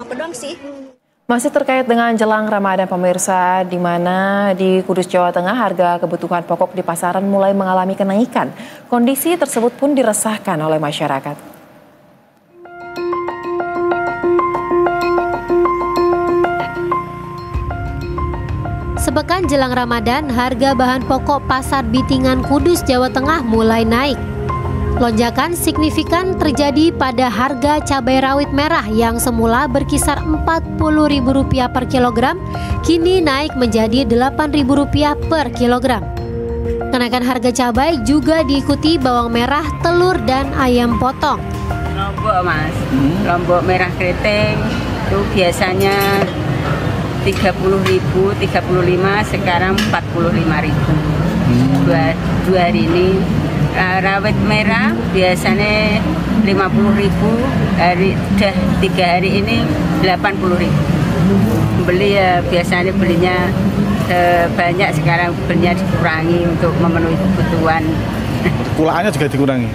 Apa doang sih? Masih terkait dengan jelang Ramadan pemirsa, di mana di Kudus, Jawa Tengah harga kebutuhan pokok di pasaran mulai mengalami kenaikan. Kondisi tersebut pun diresahkan oleh masyarakat. Sepekan jelang Ramadan, harga bahan pokok pasar Bitingan Kudus, Jawa Tengah mulai naik. Lonjakan signifikan terjadi pada harga cabai rawit merah yang semula berkisar Rp40.000 per kilogram, kini naik menjadi Rp8.000 per kilogram. Kenaikan harga cabai juga diikuti bawang merah, telur, dan ayam potong. Lombok mas, lombok merah keriting itu biasanya 30.000, 35, sekarang 45.000. Dua hari ini. Rawit merah biasanya 50.000, udah 3 hari ini 80.000. Beli ya biasanya belinya banyak, sekarang belinya dikurangi untuk memenuhi kebutuhan. Kulaannya juga dikurangi.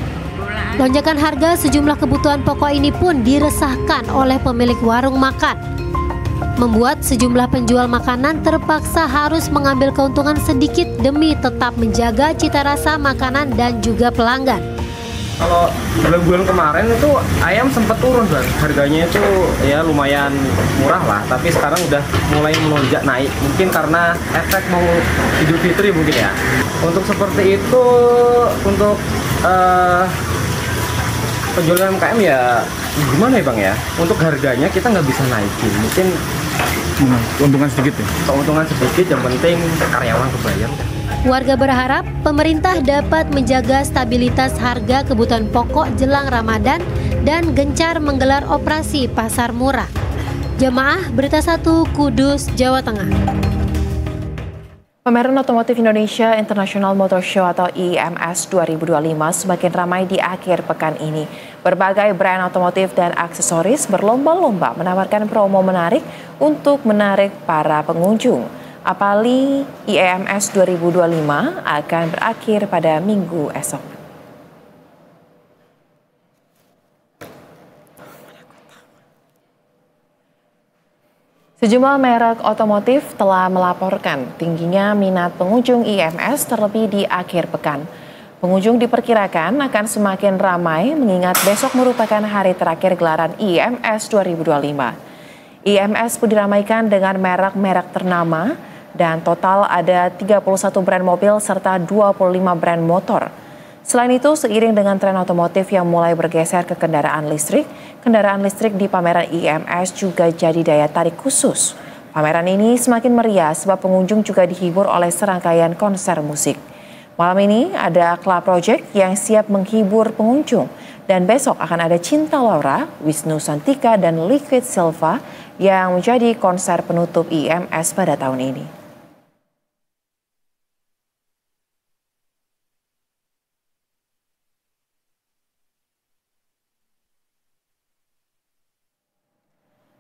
Lonjakan harga sejumlah kebutuhan pokok ini pun diresahkan oleh pemilik warung makan, membuat sejumlah penjual makanan terpaksa harus mengambil keuntungan sedikit demi tetap menjaga cita rasa makanan dan juga pelanggan. Kalau bulan-bulan kemarin itu ayam sempat turun, Bang. Harganya itu ya lumayan murah lah, tapi sekarang udah mulai melonjak naik. Mungkin karena efek mau Idul Fitri mungkin ya. Untuk seperti itu, untuk penjualan UMKM ya gimana ya Bang ya? Untuk harganya kita nggak bisa naikin, mungkin keuntungan sedikit ya? Keuntungan sedikit, yang penting karyawan kebayar. Warga berharap pemerintah dapat menjaga stabilitas harga kebutuhan pokok jelang Ramadan dan gencar menggelar operasi pasar murah. Jemaah Berita 1 Kudus, Jawa Tengah. Pameran Otomotif Indonesia International Motor Show atau IMS 2025 semakin ramai di akhir pekan ini. Berbagai brand otomotif dan aksesoris berlomba-lomba menawarkan promo menarik untuk menarik para pengunjung. Apalagi IMS 2025 akan berakhir pada Minggu esok. Sejumlah merek otomotif telah melaporkan tingginya minat pengunjung IMS terlebih di akhir pekan. Pengunjung diperkirakan akan semakin ramai mengingat besok merupakan hari terakhir gelaran IMS 2025. IMS pun diramaikan dengan merek-merek ternama dan total ada 31 brand mobil serta 25 brand motor. Selain itu, seiring dengan tren otomotif yang mulai bergeser ke kendaraan listrik di pameran IMS juga jadi daya tarik khusus. Pameran ini semakin meriah sebab pengunjung juga dihibur oleh serangkaian konser musik. Malam ini ada Club Project yang siap menghibur pengunjung. Dan besok akan ada Cinta Laura, Wisnu Santika, dan Liquid Silva yang menjadi konser penutup IMS pada tahun ini.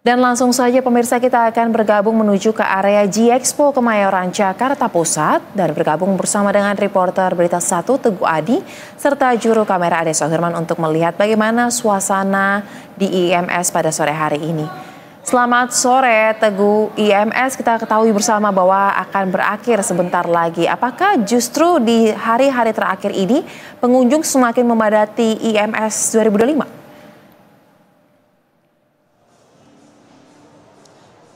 Dan langsung saja pemirsa, kita akan bergabung menuju ke area G-Expo Kemayoran, Jakarta Pusat dan bergabung bersama dengan reporter Berita 1 Teguh Adi serta juru kamera Ade Sohirman untuk melihat bagaimana suasana di IMS pada sore hari ini. Selamat sore Teguh. IMS kita ketahui bersama bahwa akan berakhir sebentar lagi. Apakah justru di hari-hari terakhir ini pengunjung semakin memadati IMS 2025?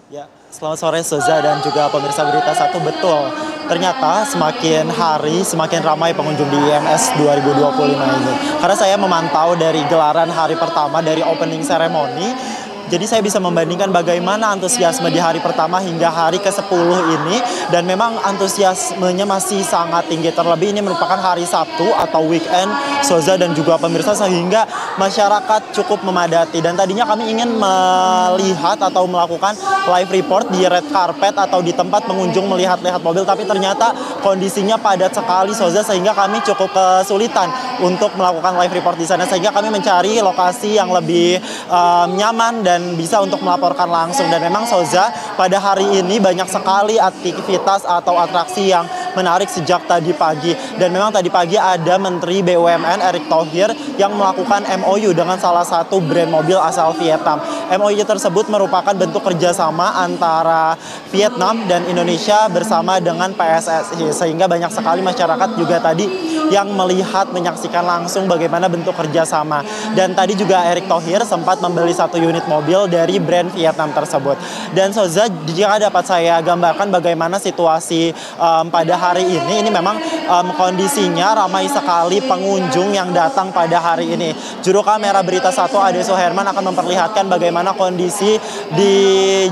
Ya, selamat sore Soza dan juga pemirsa Berita 1. Betul, ternyata semakin hari semakin ramai pengunjung di IMS 2025 ini. Karena saya memantau dari gelaran hari pertama, dari opening ceremony, jadi saya bisa membandingkan bagaimana antusiasme di hari pertama hingga hari ke-10 ini. Dan memang antusiasmenya masih sangat tinggi. Terlebih ini merupakan hari Sabtu atau weekend, Soza dan juga pemirsa, sehingga masyarakat cukup memadati. Dan tadinya kami ingin melihat atau melakukan live report di red carpet atau di tempat pengunjung melihat-lihat mobil. Tapi ternyata kondisinya padat sekali, Soza, sehingga kami cukup kesulitan untuk melakukan live report di sana. Sehingga kami mencari lokasi yang lebih nyaman dan bisa untuk melaporkan langsung. Dan memang Soza, pada hari ini banyak sekali aktivitas atau atraksi yang menarik sejak tadi pagi. Dan memang tadi pagi ada Menteri BUMN Erick Thohir yang melakukan MOU dengan salah satu brand mobil asal Vietnam. MOU tersebut merupakan bentuk kerjasama antara Vietnam dan Indonesia bersama dengan PSSI, sehingga banyak sekali masyarakat juga tadi yang melihat, menyaksikan langsung bagaimana bentuk kerjasama. Dan tadi juga Erick Thohir sempat membeli 1 unit mobil dari brand Vietnam tersebut. Dan Soza, jika dapat saya gambarkan bagaimana situasi pada hari ini memang kondisinya ramai sekali pengunjung yang datang pada hari ini. Juru kamera Berita 1 Ade Suherman akan memperlihatkan bagaimana kondisi di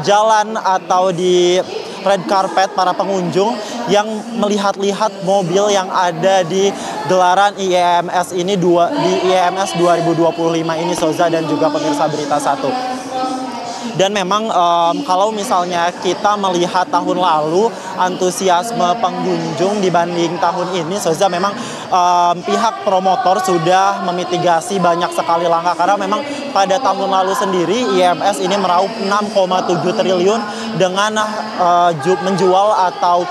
jalan atau di red carpet para pengunjung yang melihat-lihat mobil yang ada di gelaran IEMS ini di IEMS 2025 ini, Soza dan juga pemirsa Berita 1. Dan memang kalau misalnya kita melihat tahun lalu antusiasme pengunjung dibanding tahun ini, Soza, memang pihak promotor sudah memitigasi banyak sekali langkah, karena memang pada tahun lalu sendiri IEMS ini meraup 6,7 triliun dengan menjual atau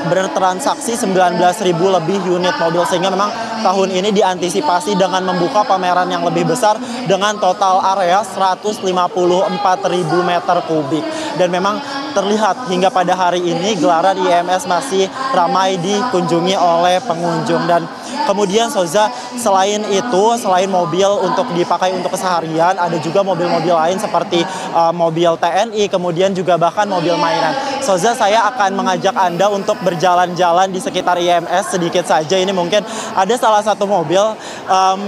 bertransaksi 19.000 lebih unit mobil, sehingga memang tahun ini diantisipasi dengan membuka pameran yang lebih besar dengan total area 154.000 meter kubik. Dan memang terlihat hingga pada hari ini gelaran IEMS masih ramai dikunjungi oleh pengunjung. Dan kemudian, Soza, selain itu, selain mobil untuk dipakai untuk keseharian, ada juga mobil-mobil lain seperti mobil TNI, kemudian juga bahkan mobil mainan. Soza, saya akan mengajak Anda untuk berjalan-jalan di sekitar IEMS sedikit saja. Ini mungkin ada salah satu mobil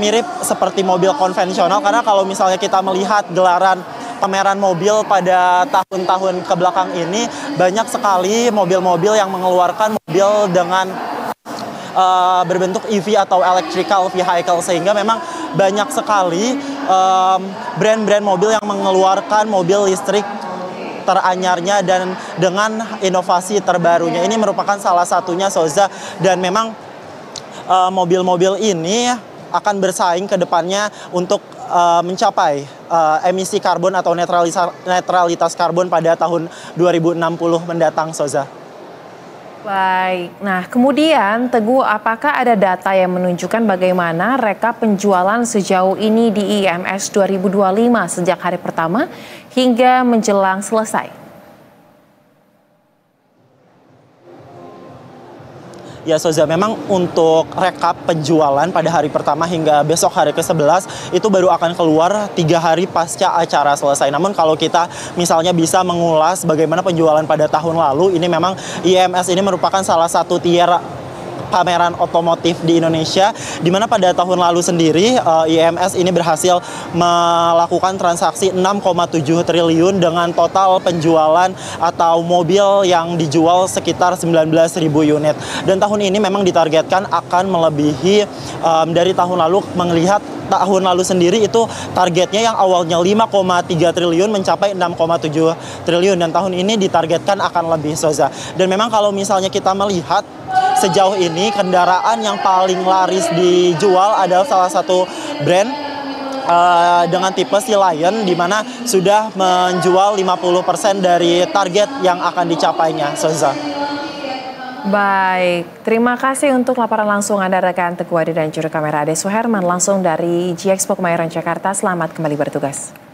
mirip seperti mobil konvensional, karena kalau misalnya kita melihat gelaran pameran mobil pada tahun-tahun kebelakang ini, banyak sekali mobil-mobil yang mengeluarkan mobil dengan berbentuk EV atau electrical vehicle, sehingga memang banyak sekali brand-brand mobil yang mengeluarkan mobil listrik teranyarnya dan dengan inovasi terbarunya. Ini merupakan salah satunya, Soza, dan memang mobil-mobil ini akan bersaing ke depannya untuk mencapai emisi karbon atau netralitas karbon pada tahun 2060 mendatang, Soza. Baik, nah kemudian Teguh, apakah ada data yang menunjukkan bagaimana rekap penjualan sejauh ini di IEMS 2025 sejak hari pertama hingga menjelang selesai? Ya, Soza, memang untuk rekap penjualan pada hari pertama hingga besok hari ke-11 itu baru akan keluar 3 hari pasca acara selesai. Namun kalau kita misalnya bisa mengulas bagaimana penjualan pada tahun lalu, ini memang IEMS ini merupakan salah satu tier pameran otomotif di Indonesia, di mana pada tahun lalu sendiri IEMS ini berhasil melakukan transaksi 6,7 triliun dengan total penjualan atau mobil yang dijual sekitar 19.000 unit. Dan tahun ini memang ditargetkan akan melebihi dari tahun lalu. Melihat tahun lalu sendiri itu targetnya yang awalnya 5,3 triliun mencapai 6,7 triliun, dan tahun ini ditargetkan akan lebih, Soza. Dan memang kalau misalnya kita melihat sejauh ini kendaraan yang paling laris dijual adalah salah satu brand dengan tipe Sea Lion, di mana sudah menjual 50% dari target yang akan dicapainya, Soza. Baik, terima kasih untuk laporan langsung Anda rekan Teguh Ade dan juru kamera Ade Suherman langsung dari G-Expo Kemayoran Jakarta. Selamat kembali bertugas.